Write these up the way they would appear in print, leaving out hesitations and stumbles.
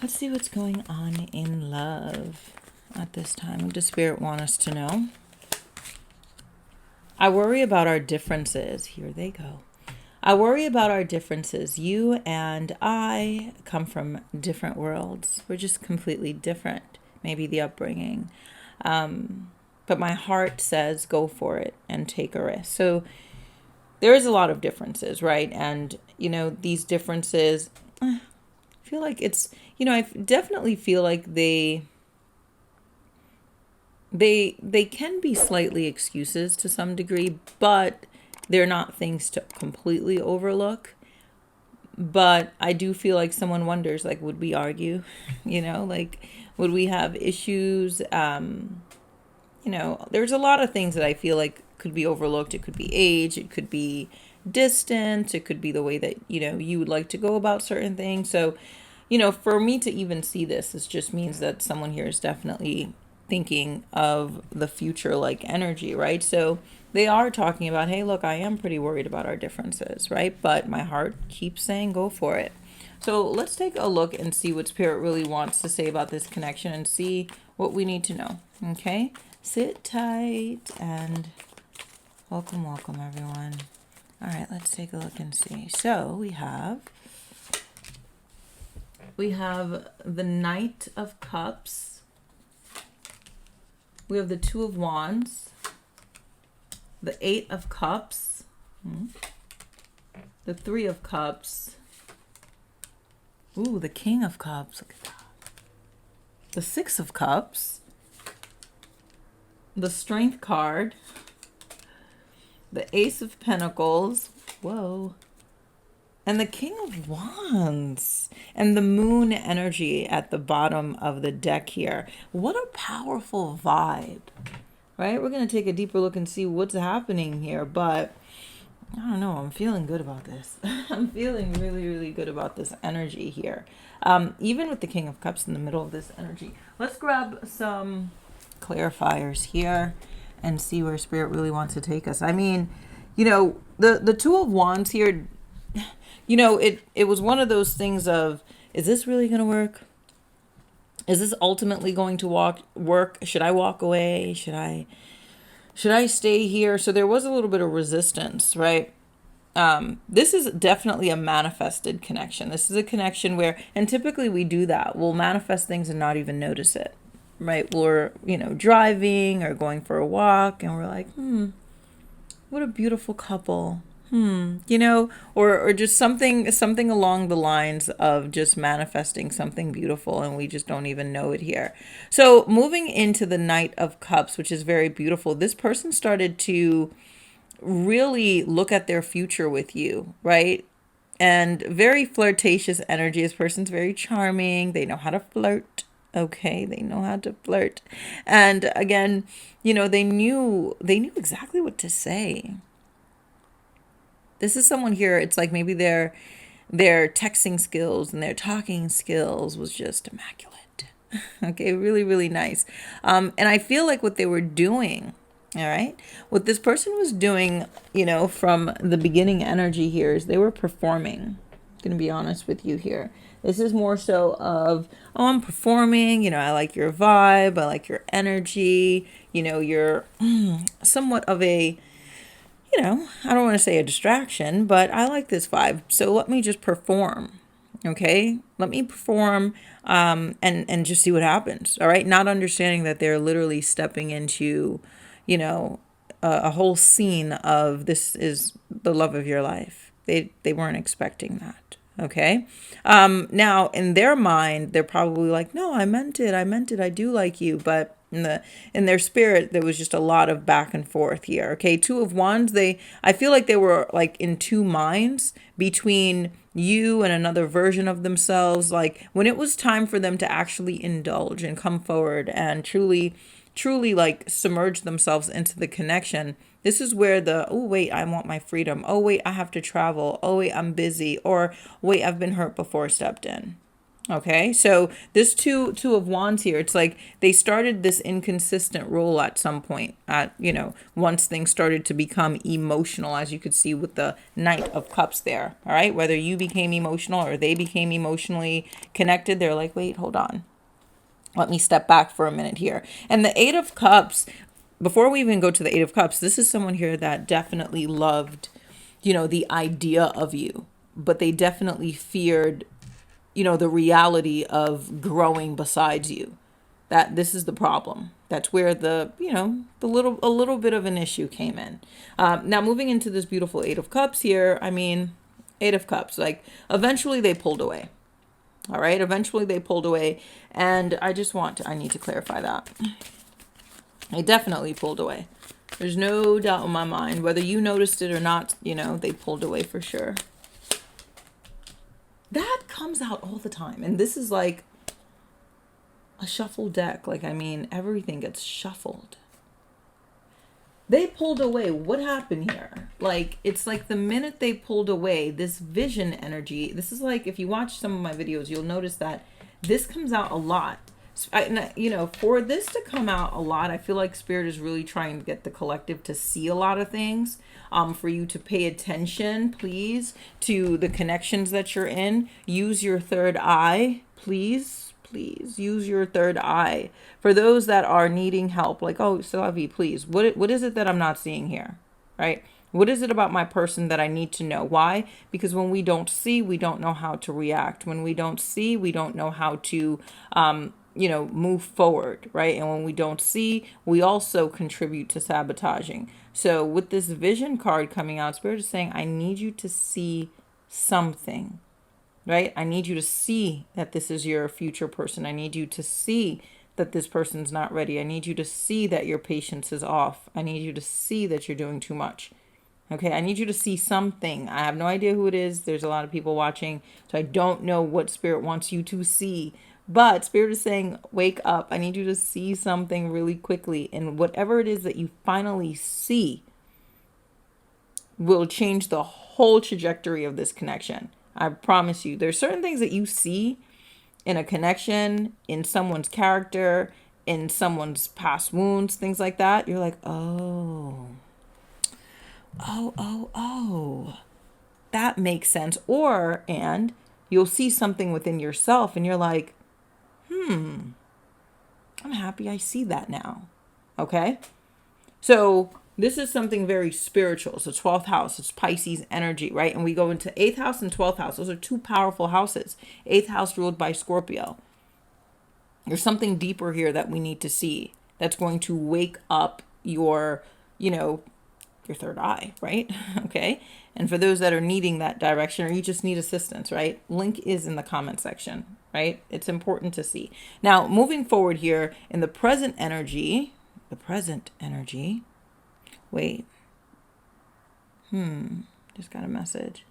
Let's see what's going on in love at this time. What does Spirit want us to know? I worry about our differences. Here they go. I worry about our differences. You and I come from different worlds. We're just completely different. Maybe the upbringing. But my heart says go for it and take a risk. So there is a lot of differences, right? And, these differences, I feel like it's, I definitely feel like they can be slightly excuses to some degree, but they're not things to completely overlook. But I do feel like someone wonders, like, would we argue? Would we have issues? There's a lot of things that I feel like could be overlooked. It could be age, it could be distance, it could be the way that, you would like to go about certain things. So, for me to even see this, this just means that someone here is definitely thinking of the future like energy, right? So they are talking about, hey, look, I am pretty worried about our differences, right? But my heart keeps saying go for it. So let's take a look and see what Spirit really wants to say about this connection and see what we need to know. Okay? Sit tight and welcome, everyone. All right, let's take a look and see. So we have the Knight of Cups. We have the Two of Wands, the Eight of Cups, the Three of Cups. Ooh, the King of Cups. Look at that. The Six of Cups, the Strength card, the Ace of Pentacles. Whoa. And the King of Wands and the Moon energy at the bottom of the deck here. What a powerful vibe, right? We're going to take a deeper look and see what's happening here. But I don't know. I'm feeling good about this. I'm feeling really, really good about this energy here. Even with the King of Cups in the middle of this energy. Let's grab some clarifiers here and see where Spirit really wants to take us. I mean, the Two of Wands here, it was one of those things of, is this really going to work? Is this ultimately going to work? Should I walk away? Should I stay here? So there was a little bit of resistance, right? This is definitely a manifested connection. This is a connection where, and typically we do that. We'll manifest things and not even notice it, right? We're, driving or going for a walk and we're like, what a beautiful couple. Or just something along the lines of just manifesting something beautiful and we just don't even know it here. So moving into the Knight of Cups, which is very beautiful, this person started to really look at their future with you, right? And very flirtatious energy. This person's very charming. They know how to flirt. Okay, they know how to flirt. And again, they knew exactly what to say. This is someone here, it's like maybe their texting skills and their talking skills was just immaculate. Okay, really, really nice. And I feel like what they were doing, all right, what this person was doing, from the beginning energy here is they were performing. I'm going to be honest with you here. This is more so of, I'm performing, I like your vibe, I like your energy, you're somewhat of a, I don't want to say a distraction, but I like this vibe. So let me just perform. Okay. Let me perform, and just see what happens. All right. Not understanding that they're literally stepping into, a whole scene of this is the love of your life. They weren't expecting that. Okay. Now in their mind, they're probably like, no, I meant it. I do like you. But in their spirit, there was just a lot of back and forth here. Okay. Two of Wands. I feel like they were like in two minds between you and another version of themselves. Like when it was time for them to actually indulge and come forward and truly like submerge themselves into the connection. This is where oh wait, I want my freedom. Oh wait, I have to travel. Oh wait, I'm busy. Or wait, I've been hurt before stepped in. Okay, so this two of wands here, it's like they started this inconsistent role at some point, at, you know, once things started to become emotional, as you could see with the Knight of Cups there. All right, whether you became emotional or they became emotionally connected, they're like, wait, hold on, let me step back for a minute here. And the Eight of Cups, before we even go to the Eight of Cups, this is someone here that definitely loved, you know, the idea of you, but they definitely feared, you know, the reality of growing besides you. That this is the problem. That's where the, you know, a little bit of an issue came in. Now moving into this beautiful Eight of Cups here, I mean, Eight of Cups, like eventually they pulled away. All right, eventually they pulled away, and I need to clarify that. They definitely pulled away. There's no doubt in my mind, whether you noticed it or not, you know, they pulled away for sure. That comes out all the time. And this is like a shuffle deck. Like, I mean, everything gets shuffled. They pulled away. What happened here? Like, it's like the minute they pulled away, this vision energy, this is like, if you watch some of my videos, you'll notice that this comes out a lot. You know, for this to come out a lot, I feel like Spirit is really trying to get the collective to see a lot of things, for you to pay attention, please, to the connections that you're in. Use your third eye, please. Please use your third eye. For those that are needing help, like, oh, HannLavie, please, what is it that I'm not seeing here, right? What is it about my person that I need to know? Why? Because when we don't see, we don't know how to react. When we don't see, we don't know how to, you know, move forward, right? And when we don't see, we also contribute to sabotaging. So with this vision card coming out, Spirit is saying, I need you to see something, right? I need you to see that this is your future person. I need you to see that this person's not ready. I need you to see that your patience is off. I need you to see that you're doing too much. Okay, I need you to see something. I have no idea who it is. There's a lot of people watching, so I don't know what Spirit wants you to see. But Spirit is saying, wake up. I need you to see something really quickly. And whatever it is that you finally see will change the whole trajectory of this connection. I promise you. There's certain things that you see in a connection, in someone's character, in someone's past wounds, things like that. You're like, oh, that makes sense. And you'll see something within yourself and you're like, I'm happy I see that now. Okay. So this is something very spiritual. So 12th house, it's Pisces energy, right? And we go into 8th house and 12th house. Those are two powerful houses. 8th house ruled by Scorpio. There's something deeper here that we need to see that's going to wake up your, you know, your third eye, right? Okay. And for those that are needing that direction, or you just need assistance, right? Link is in the comment section, right? It's important to see. Now, moving forward here in the present energy, wait, just got a message.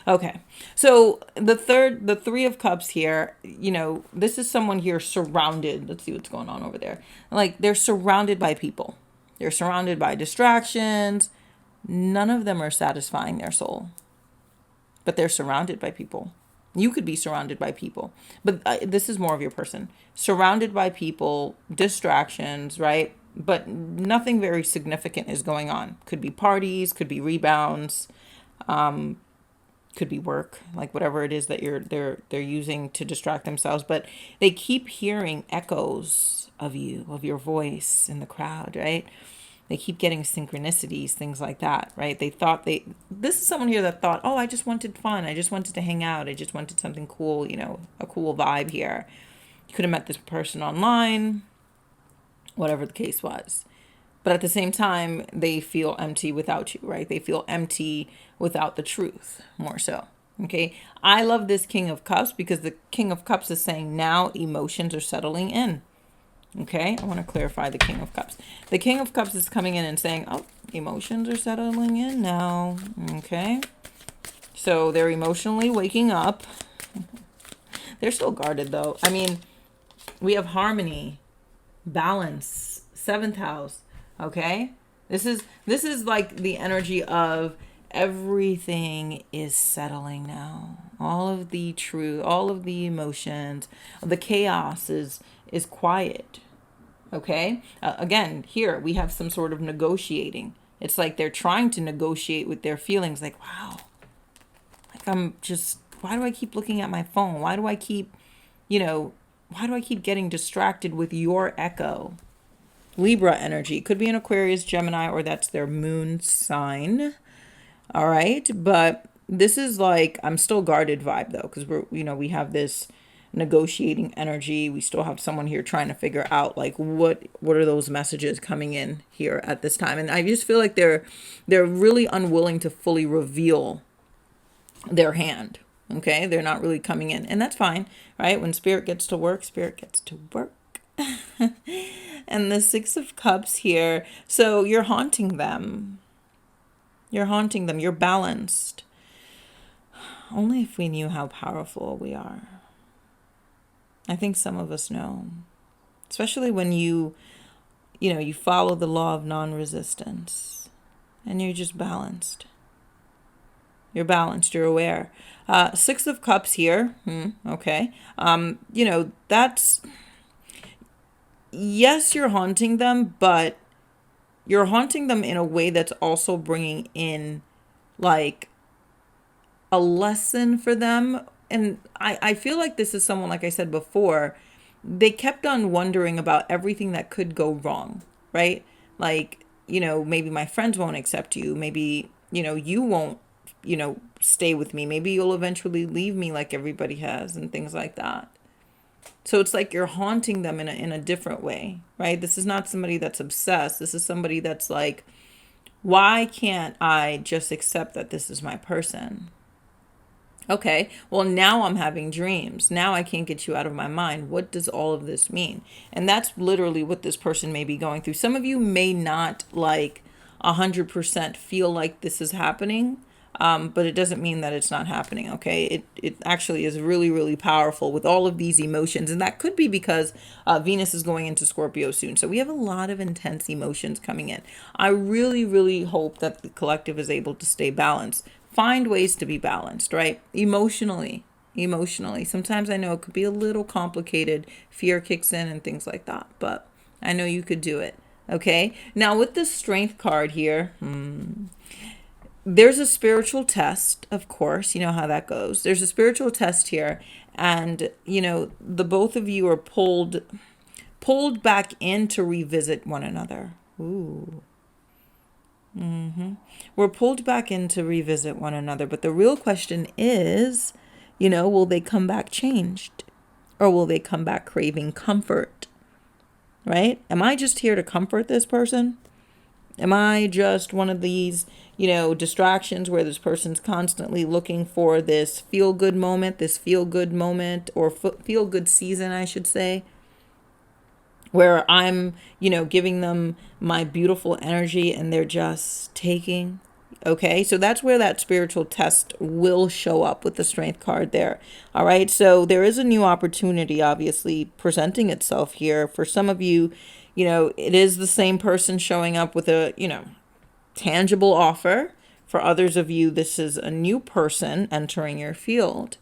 Okay. So the Three of Cups here, you know, this is someone here surrounded. Let's see what's going on over there. Like, they're surrounded by people. They're surrounded by distractions. None of them are satisfying their soul, but they're surrounded by people. You could be surrounded by people, but this is more of your person. Surrounded by people, distractions, right? But nothing very significant is going on. Could be parties, could be rebounds, could be work, like whatever it is that they're using to distract themselves. But they keep hearing echoes of you, of your voice in the crowd, right? They keep getting synchronicities, things like that, right? This is someone here that thought, oh, I just wanted fun. I just wanted to hang out. I just wanted something cool, you know, a cool vibe here. You could have met this person online, whatever the case was. But at the same time, they feel empty without you, right? They feel empty without the truth, more so. Okay. I love this King of Cups because the King of Cups is saying now emotions are settling in. Okay, I want to clarify the King of Cups. The King of Cups is coming in and saying, oh, emotions are settling in now. Okay, so they're emotionally waking up. They're still guarded though. I mean, we have harmony, balance, 7th house. Okay, this is like the energy of everything is settling now. All of the truth, all of the emotions, the chaos is quiet. Okay. Again, here we have some sort of negotiating. It's like they're trying to negotiate with their feelings. Like, wow, like why do I keep looking at my phone? Why do I keep, why do I keep getting distracted with your echo? Libra energy. Could be an Aquarius, Gemini, or that's their moon sign. All right. But this is like, I'm still guarded vibe though, because we have this negotiating energy. We still have someone here trying to figure out like what are those messages coming in here at this time. And I just feel like they're really unwilling to fully reveal their hand. Okay. They're not really coming in, and that's fine, right? When spirit gets to work, spirit gets to work. And the Six of Cups here. So you're haunting them. You're haunting them. You're balanced. Only if we knew how powerful we are. I think some of us know. Especially when you follow the law of non-resistance. And you're just balanced. You're balanced. You're aware. Six of Cups here. Okay. That's... Yes, you're haunting them, but you're haunting them in a way that's also bringing in like a lesson for them. And I feel like this is someone, like I said before, they kept on wondering about everything that could go wrong, right? Like, maybe my friends won't accept you. Maybe, you won't, stay with me. Maybe you'll eventually leave me like everybody has and things like that. So it's like you're haunting them in a different way, right? This is not somebody that's obsessed. This is somebody that's like, why can't I just accept that this is my person? Okay, well, now I'm having dreams. Now I can't get you out of my mind. What does all of this mean? And that's literally what this person may be going through. Some of you may not like 100% feel like this is happening. But it doesn't mean that it's not happening, okay? It actually is really, really powerful with all of these emotions. And that could be because Venus is going into Scorpio soon. So we have a lot of intense emotions coming in. I really, really hope that the collective is able to stay balanced. Find ways to be balanced, right? Emotionally. Sometimes I know it could be a little complicated. Fear kicks in and things like that. But I know you could do it, okay? Now with the Strength card here... There's a spiritual test, of course. You know how that goes. There's a spiritual test here. And, the both of you are pulled back in to revisit one another. Ooh. We're pulled back in to revisit one another. But the real question is, will they come back changed? Or will they come back craving comfort? Right? Am I just here to comfort this person? Am I just one of these, distractions where this person's constantly looking for this feel-good moment, or feel-good season, I should say, where I'm, giving them my beautiful energy and they're just taking? Okay, so that's where that spiritual test will show up with the Strength card there. All right, so there is a new opportunity, obviously, presenting itself here. For some of you, it is the same person showing up with a, tangible offer. For others of you, this is a new person entering your field.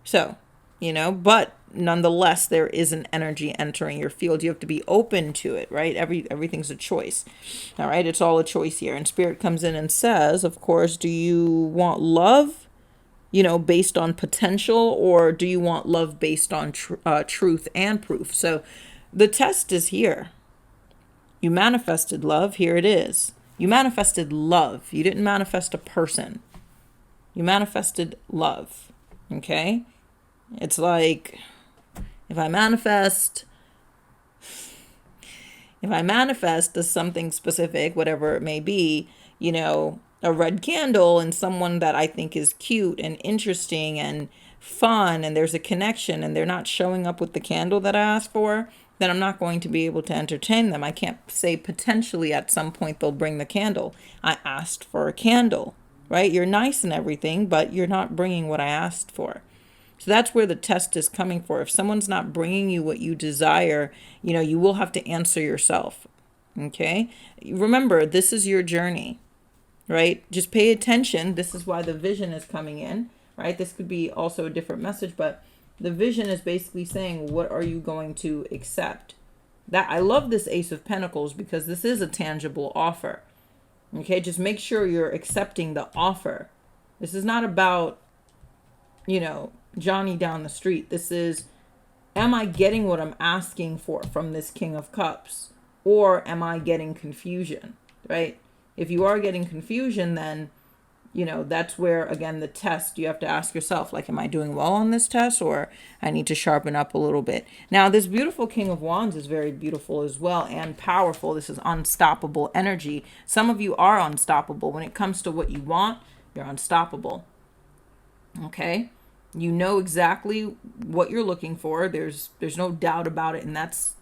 So, but nonetheless, there is an energy entering your field. You have to be open to it, right? Everything's a choice. All right, it's all a choice here. And Spirit comes in and says, of course, do you want love, based on potential, or do you want love based on truth and proof? So the test is here. You manifested love. Here it is. You manifested love. You didn't manifest a person. You manifested love. Okay? It's like if I manifest as something specific, whatever it may be, a red candle and someone that I think is cute and interesting and fun, and there's a connection, and they're not showing up with the candle that I asked for, then I'm not going to be able to entertain them. I can't say potentially at some point they'll bring the candle. I asked for a candle, right? You're nice and everything, but you're not bringing what I asked for. So that's where the test is coming for. If someone's not bringing you what you desire, you will have to answer yourself. Okay? Remember, this is your journey, right? Just pay attention. This is why the vision is coming in, right? This could be also a different message, but the vision is basically saying, what are you going to accept? That I love this Ace of Pentacles because this is a tangible offer. Okay, just make sure you're accepting the offer. This is not about, Johnny down the street. This is, am I getting what I'm asking for from this King of Cups? Or am I getting confusion, right? If you are getting confusion, then, that's where, again, the test, you have to ask yourself, like, am I doing well on this test, or I need to sharpen up a little bit? Now, this beautiful King of Wands is very beautiful as well and powerful. This is unstoppable energy. Some of you are unstoppable. When it comes to what you want, you're unstoppable. Okay? You know exactly what you're looking for. There's no doubt about it, and that's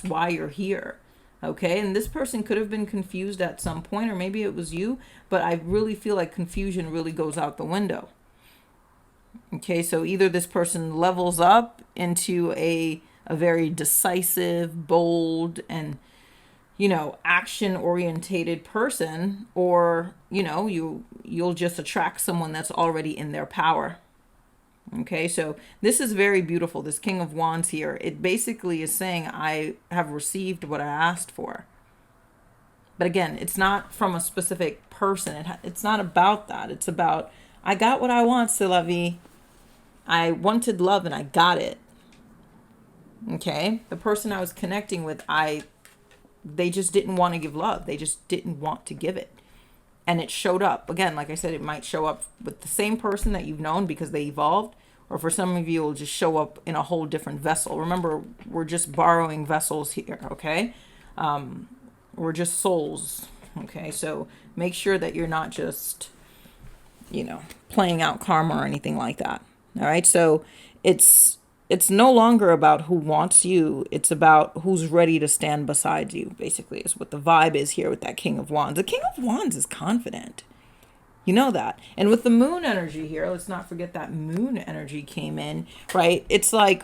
why you're here. Okay, and this person could have been confused at some point, or maybe it was you, but I really feel like confusion really goes out the window. Okay, so either this person levels up into a very decisive, bold, and, action orientated person, or, you'll just attract someone that's already in their power. Okay, so this is very beautiful. This King of Wands here, it basically is saying, I have received what I asked for. But again, it's not from a specific person. It's not about that. It's about, I got what I want, HannLavie. I wanted love and I got it. Okay, the person I was connecting with, they just didn't want to give love. They just didn't want to give it. And it showed up. Again, like I said, it might show up with the same person that you've known because they evolved. Or for some of you, it'll just show up in a whole different vessel. Remember, we're just borrowing vessels here, okay? We're just souls, okay? So make sure that you're not just, playing out karma or anything like that. All right? So it's no longer about who wants you. It's about who's ready to stand beside you, basically, is what the vibe is here with that King of Wands. The King of Wands is confident. You know that. And with the moon energy here, let's not forget that moon energy came in, right? It's like,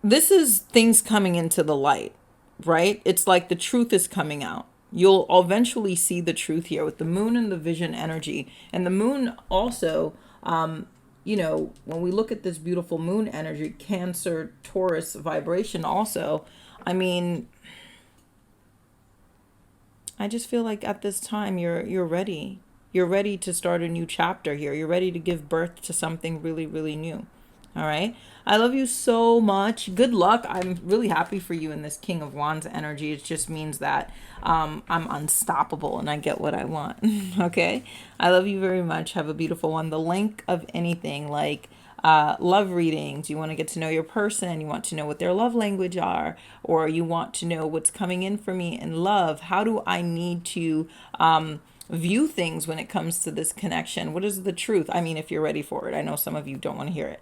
this is things coming into the light, right? It's like the truth is coming out. You'll eventually see the truth here with the moon and the vision energy. And the moon also, when we look at this beautiful moon energy, Cancer, Taurus vibration also, I just feel like at this time you're ready. You're ready to start a new chapter here. You're ready to give birth to something really, really new. All right. I love you so much. Good luck. I'm really happy for you in this King of Wands energy. It just means that I'm unstoppable and I get what I want. Okay. I love you very much. Have a beautiful one. The link of anything like love readings, you want to get to know your person, you want to know what their love language are, or you want to know what's coming in for me in love. How do I need to view things when it comes to this connection? What is the truth? If you're ready for it. I know some of you don't want to hear it.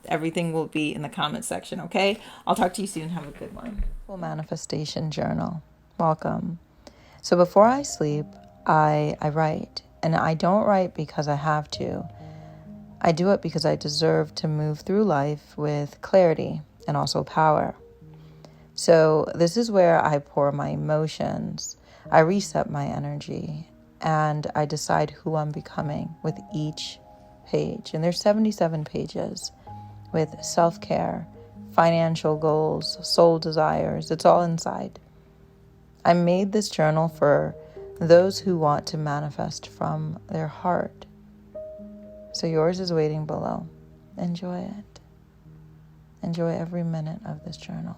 Everything will be in the comment section. Okay. I'll talk to you soon. Have a good one. Full manifestation journal. Welcome. So before I sleep, I write, and I don't write because I have to. I do it because I deserve to move through life with clarity and also power. So this is where I pour my emotions, I reset my energy, and I decide who I'm becoming with each page. And there's 77 pages with self-care, financial goals, soul desires. It's all inside. I made this journal for those who want to manifest from their heart. So yours is waiting below. Enjoy it. Enjoy every minute of this journal.